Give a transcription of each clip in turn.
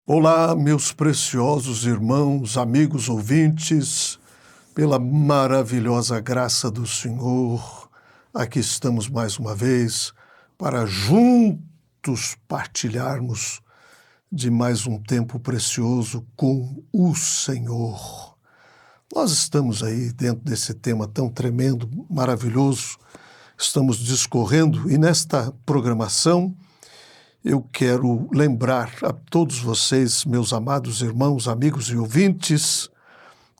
Olá, meus preciosos irmãos, amigos ouvintes, pela maravilhosa graça do Senhor, aqui estamos mais uma vez para juntos partilharmos de mais um tempo precioso com o Senhor. Nós estamos aí dentro desse tema tão tremendo, maravilhoso, estamos discorrendo e nesta programação eu quero lembrar a todos vocês, meus amados irmãos, amigos e ouvintes,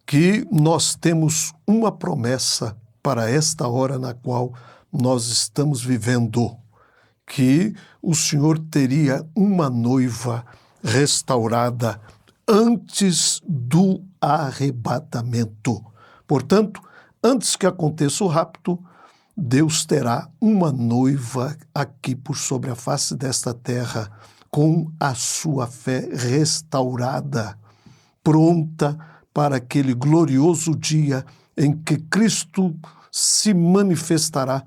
que nós temos uma promessa para esta hora na qual nós estamos vivendo, que o Senhor teria uma noiva restaurada antes do arrebatamento. Portanto, antes que aconteça o rapto, Deus terá uma noiva aqui por sobre a face desta terra, com a sua fé restaurada, pronta para aquele glorioso dia em que Cristo se manifestará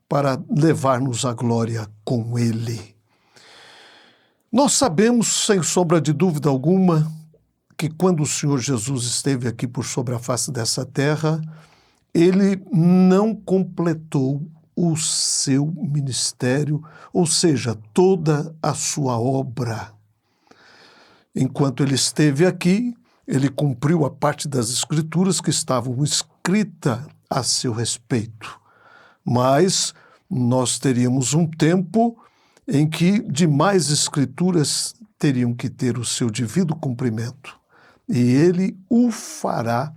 para levar-nos à glória com Ele. Nós sabemos, sem sombra de dúvida alguma, que quando o Senhor Jesus esteve aqui por sobre a face dessa terra, Ele não completou o seu ministério, ou seja, toda a sua obra. Enquanto ele esteve aqui, ele cumpriu a parte das Escrituras que estavam escritas a seu respeito. Mas nós teríamos um tempo em que demais Escrituras teriam que ter o seu devido cumprimento. E ele o fará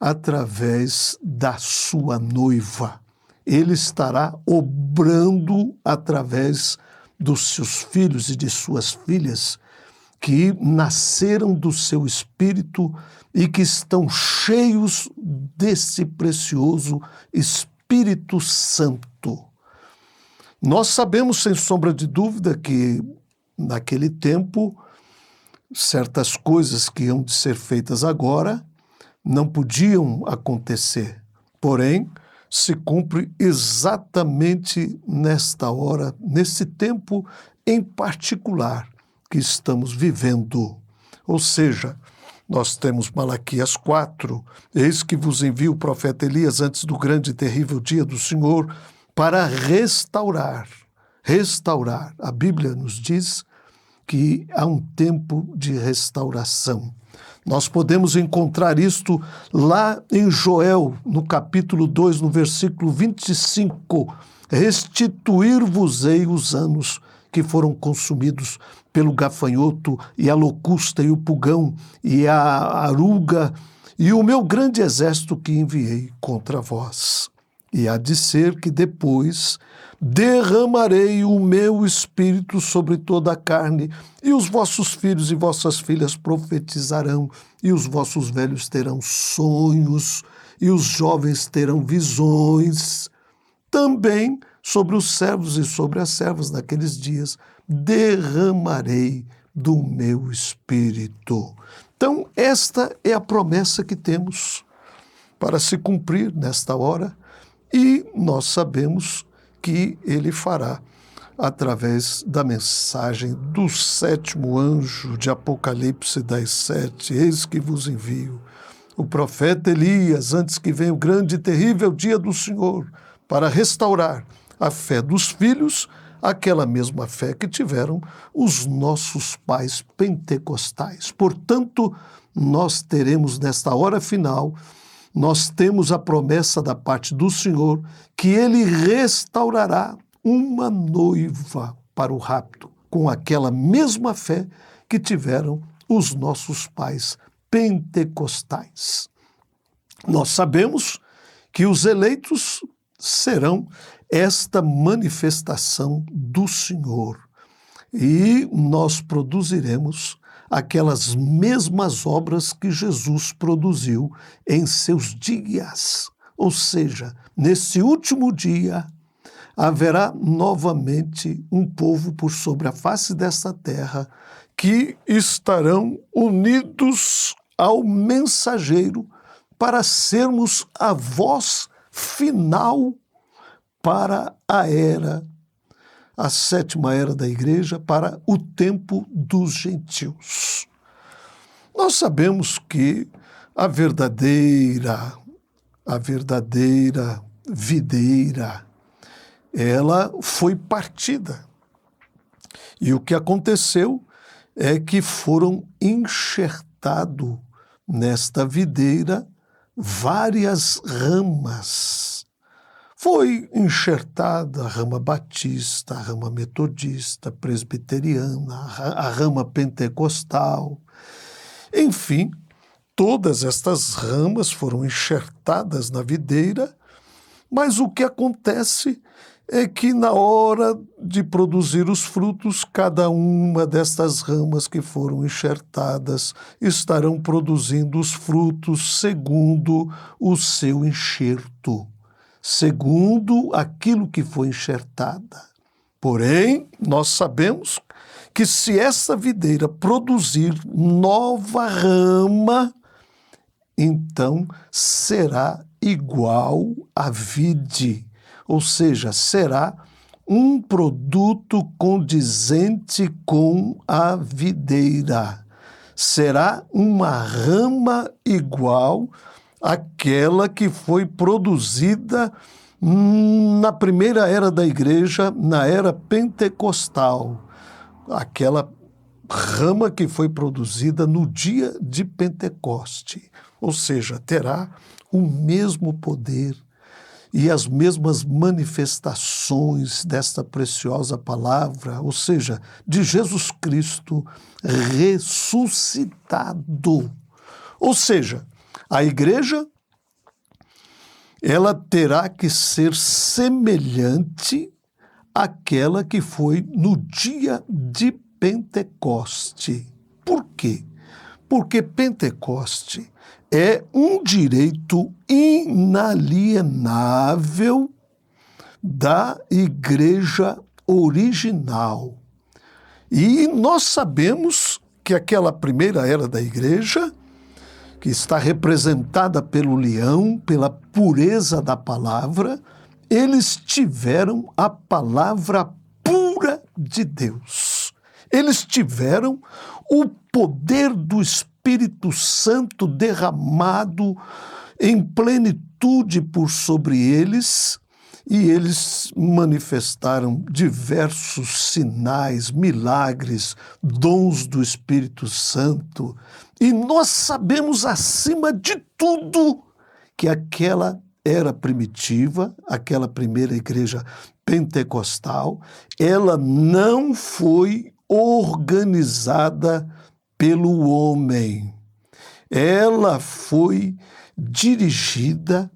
através da sua noiva. Ele estará obrando através dos seus filhos e de suas filhas que nasceram do seu espírito e que estão cheios desse precioso Espírito Santo. Nós sabemos, sem sombra de dúvida, que naquele tempo certas coisas que iam de ser feitas agora não podiam acontecer, porém, se cumpre exatamente nesta hora, nesse tempo em particular que estamos vivendo. Ou seja, nós temos Malaquias 4, eis que vos envio o profeta Elias antes do grande e terrível dia do Senhor para restaurar. A Bíblia nos diz que há um tempo de restauração. Nós podemos encontrar isto lá em Joel, no capítulo 2, no versículo 25. Restituir-vos-ei os anos que foram consumidos pelo gafanhoto e a locusta e o pulgão e a aruga e o meu grande exército que enviei contra vós. E há de ser que depois derramarei o meu espírito sobre toda a carne, e os vossos filhos e vossas filhas profetizarão, e os vossos velhos terão sonhos, e os jovens terão visões. Também sobre os servos e sobre as servas naqueles dias derramarei do meu espírito. Então, esta é a promessa que temos para se cumprir nesta hora, e nós sabemos que ele fará através da mensagem do sétimo anjo de Apocalipse 10:7. Eis que vos envio o profeta Elias antes que venha o grande e terrível dia do Senhor para restaurar a fé dos filhos, aquela mesma fé que tiveram os nossos pais pentecostais. Portanto, nós teremos nesta hora final, nós temos a promessa da parte do Senhor que Ele restaurará uma noiva para o rapto, com aquela mesma fé que tiveram os nossos pais pentecostais. Nós sabemos que os eleitos serão esta manifestação do Senhor e nós produziremos aquelas mesmas obras que Jesus produziu em seus dias. Ou seja, nesse último dia, haverá novamente um povo por sobre a face desta terra que estarão unidos ao mensageiro para sermos a voz final para a era a sétima era da igreja para o tempo dos gentios. Nós sabemos que a verdadeira videira, ela foi partida. E o que aconteceu é que foram enxertados nesta videira várias ramas. Foi enxertada a rama batista, a rama metodista, presbiteriana, a rama pentecostal. Enfim, todas estas ramas foram enxertadas na videira, mas o que acontece é que na hora de produzir os frutos, cada uma destas ramas que foram enxertadas estarão produzindo os frutos segundo o seu enxerto, segundo aquilo que foi enxertada. Porém, nós sabemos que se essa videira produzir nova rama, então será igual à vide, ou seja, será um produto condizente com a videira. Será uma rama igual àquela que foi produzida na primeira era da igreja, na era pentecostal. Aquela rama que foi produzida no dia de Pentecoste. Ou seja, terá o mesmo poder e as mesmas manifestações desta preciosa palavra, ou seja, de Jesus Cristo ressuscitado. Ou seja, a igreja, ela terá que ser semelhante àquela que foi no dia de Pentecoste. Por quê? Porque Pentecoste é um direito inalienável da igreja original. E nós sabemos que aquela primeira era da igreja, que está representada pelo leão, pela pureza da palavra, eles tiveram a palavra pura de Deus. Eles tiveram o poder do Espírito Santo derramado em plenitude por sobre eles, e eles manifestaram diversos sinais, milagres, dons do Espírito Santo. E nós sabemos, acima de tudo, que aquela era primitiva, aquela primeira igreja pentecostal, ela não foi organizada pelo homem. Ela foi dirigida,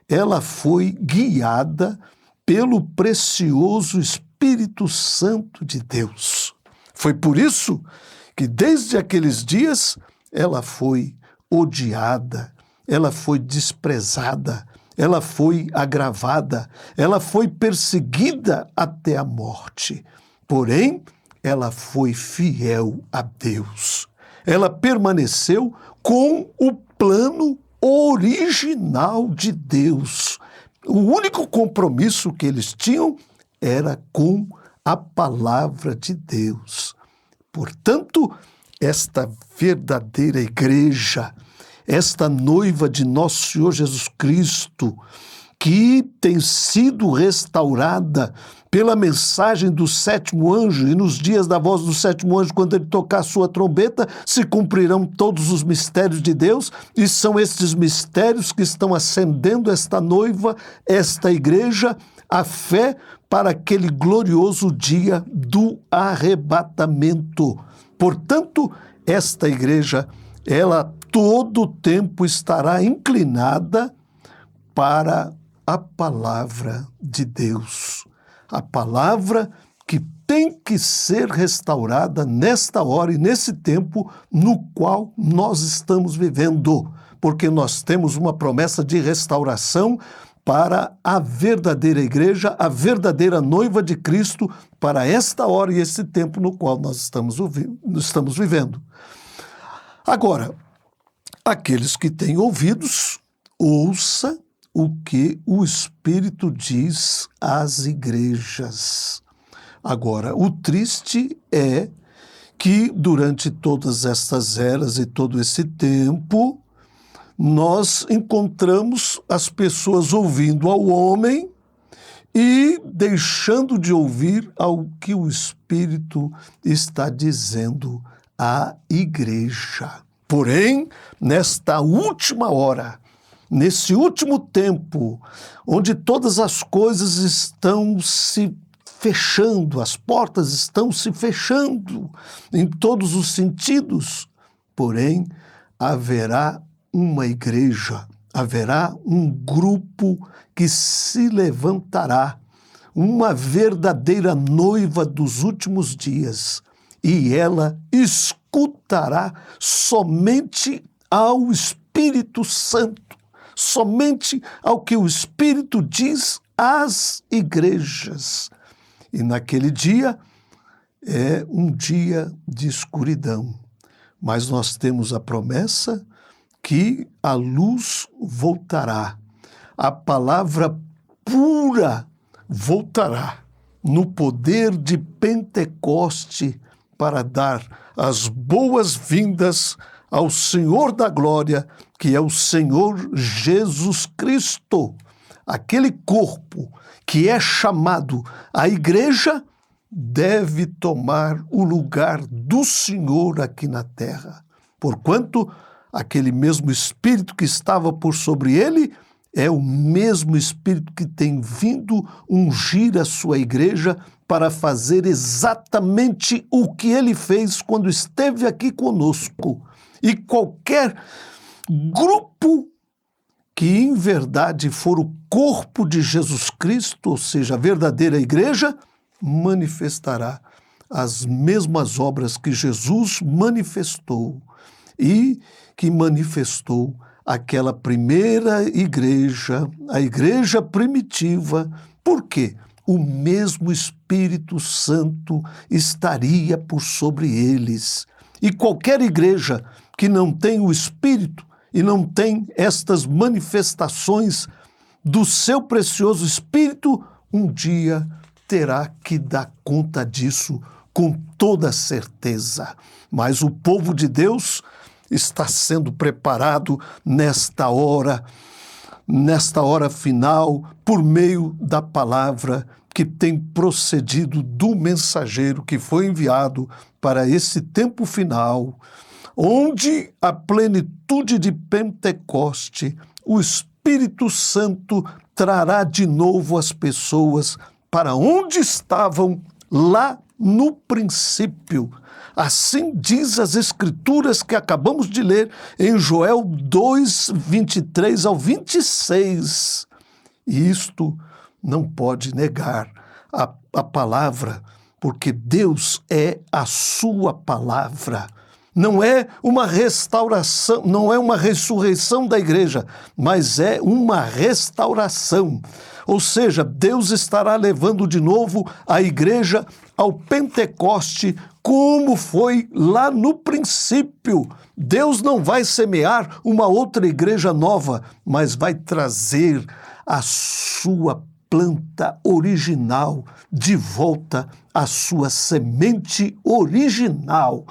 ela foi guiada pelo precioso Espírito Santo de Deus. Foi por isso que desde aqueles dias ela foi odiada, ela foi desprezada, ela foi agravada, ela foi perseguida até a morte. Porém, ela foi fiel a Deus. Ela permaneceu com o plano original de Deus. O único compromisso que eles tinham era com a palavra de Deus. Portanto, esta verdadeira igreja, esta noiva de nosso Senhor Jesus Cristo, que tem sido restaurada pela mensagem do sétimo anjo, e nos dias da voz do sétimo anjo, quando ele tocar a sua trombeta, se cumprirão todos os mistérios de Deus, e são estes mistérios que estão acendendo esta noiva, esta igreja, a fé para aquele glorioso dia do arrebatamento. Portanto, esta igreja, ela todo o tempo estará inclinada para a palavra de Deus. A palavra que tem que ser restaurada nesta hora e nesse tempo no qual nós estamos vivendo, porque nós temos uma promessa de restauração para a verdadeira igreja, a verdadeira noiva de Cristo, para esta hora e esse tempo no qual nós estamos vivendo. Agora, aqueles que têm ouvidos, ouça o que o Espírito diz às igrejas. Agora, o triste é que durante todas estas eras e todo esse tempo, nós encontramos as pessoas ouvindo ao homem e deixando de ouvir ao que o Espírito está dizendo à igreja. Porém, nesta última hora, nesse último tempo, onde todas as coisas estão se fechando, as portas estão se fechando em todos os sentidos, porém, haverá uma igreja, haverá um grupo que se levantará, uma verdadeira noiva dos últimos dias, e ela escutará somente ao Espírito Santo, somente ao que o Espírito diz às igrejas. E naquele dia é um dia de escuridão, mas nós temos a promessa que a luz voltará, a palavra pura voltará no poder de Pentecoste para dar as boas-vindas ao Senhor da Glória, que é o Senhor Jesus Cristo. Aquele corpo que é chamado a igreja deve tomar o lugar do Senhor aqui na terra, porquanto aquele mesmo Espírito que estava por sobre ele é o mesmo Espírito que tem vindo ungir a sua igreja para fazer exatamente o que ele fez quando esteve aqui conosco. E qualquer grupo que em verdade for o corpo de Jesus Cristo, ou seja, a verdadeira igreja, manifestará as mesmas obras que Jesus manifestou e que manifestou aquela primeira igreja, a igreja primitiva. Por quê? O mesmo Espírito Santo estaria por sobre eles. E qualquer igreja que não tem o Espírito e não tem estas manifestações do seu precioso Espírito, um dia terá que dar conta disso com toda certeza. Mas o povo de Deus está sendo preparado nesta hora final, por meio da palavra que tem procedido do mensageiro que foi enviado para esse tempo final, onde a plenitude de Pentecoste, o Espírito Santo trará de novo as pessoas para onde estavam lá no princípio. Assim diz as Escrituras que acabamos de ler em Joel 2, 23 ao 26. E isto não pode negar a palavra, porque Deus é a sua palavra. Não é uma restauração, não é uma ressurreição da igreja, mas é uma restauração. Ou seja, Deus estará levando de novo a igreja ao Pentecoste, como foi lá no princípio. Deus não vai semear uma outra igreja nova, mas vai trazer a sua planta original de volta à sua semente original.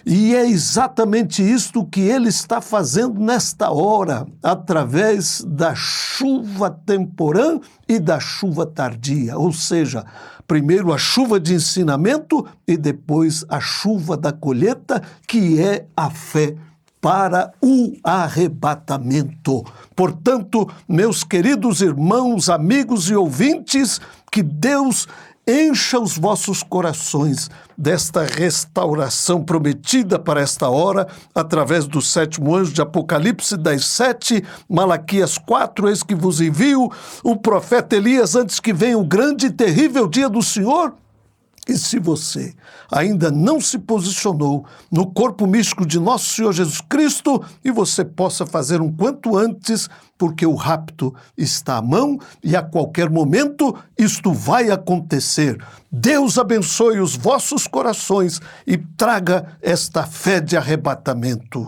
E é exatamente isto que ele está fazendo nesta hora, através da chuva temporã e da chuva tardia, ou seja, primeiro a chuva de ensinamento e depois a chuva da colheita, que é a fé para o arrebatamento. Portanto, meus queridos irmãos, amigos e ouvintes, que Deus encha os vossos corações desta restauração prometida para esta hora, através do 7º anjo de Apocalipse 10:7, Malaquias 4, eis que vos envio o profeta Elias antes que venha o grande e terrível dia do Senhor. E se você ainda não se posicionou no corpo místico de nosso Senhor Jesus Cristo, e você possa fazer um quanto antes, porque o rapto está à mão e a qualquer momento isto vai acontecer. Deus abençoe os vossos corações e traga esta fé de arrebatamento.